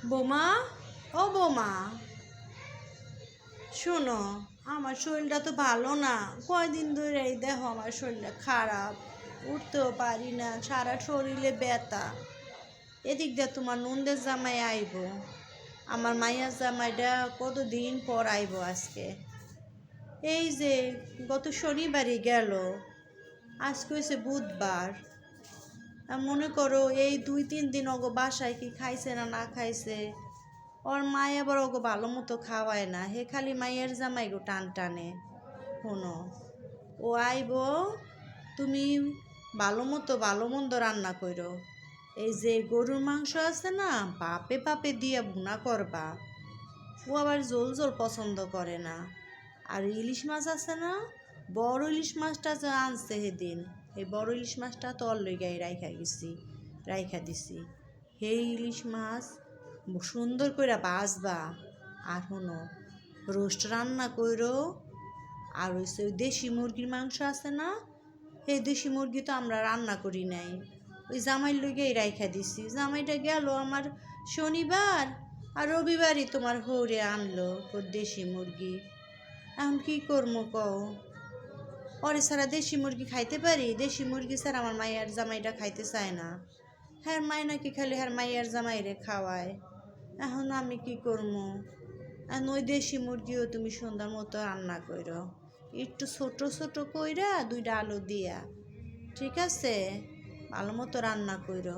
বোমা, ও বোমা, শোনো, আমার শরীরটা তো ভালো না। কয়দিন ধরে এই দেখো আমার শরীরটা খারাপ, উঠতেও পারি না, সারা শরীরে ব্যথা। এদিক দিয়ে তোমার নন্দের জামাই আইব, আমার মাইয়ার জামাইটা কতদিন পর আইব আজকে। এই যে গত শনিবারই গেল, আজকে হয়েছে বুধবার। মনে করো এই 2-3 দিন ওগো বাসায় কি খাইছে না না খাইছে, ওর মায় আবার ওগো ভালো মতো খাওয়ায় না, হে খালি মায়ের জামাই গো টান টানে। শোনো, ও আইব, তুমি ভালো মন্দ রান্না করো। এই যে গরুর মাংস আছে না, বাপে বাপে দিয়ে ভুনা করবা। ও আবার ঝোল ঝোল পছন্দ করে না। আর ইলিশ মাছ আছে না, বড় ইলিশ মাছটা যে আনছে সেদিন, এই বড় ইলিশ মাছটা তো ওর লইগাই রাইখা দিছি। সেই ইলিশ মাছ সুন্দর করে ভাজবা। আর শোনো, রোস্ট রান্না করো। আর হচ্ছে ওই দেশি মুরগির মাংস আছে না, সেই দেশি মুরগি তো আমরা রান্না করি নাই, ওই জামাইয়ের লইগাই রাইখা দিছি। জামাইটা গেল আমার শনিবার, আর রবিবারই তোমার হৌরে আনলো ওর দেশি মুরগি। এখন কি করবো কও? ওরে ছাড়া দেশি মুরগি খাইতে পারি? দেশি মুরগি ছাড়া আমার মায়ের জামাইটা খাইতে চায় না। হ্যাঁ, মায় নাকি খালি হ্যাঁ মায়ের জামাইরে খাওয়ায়। এখন আমি কি করবো? এখন ওই দেশি মুরগিও তুমি সুন্দর মতো রান্না করো, একটু ছোট ছোট কইরা 2টা আলু দিয়া, ঠিক আছে? ভালো মতো রান্না করো।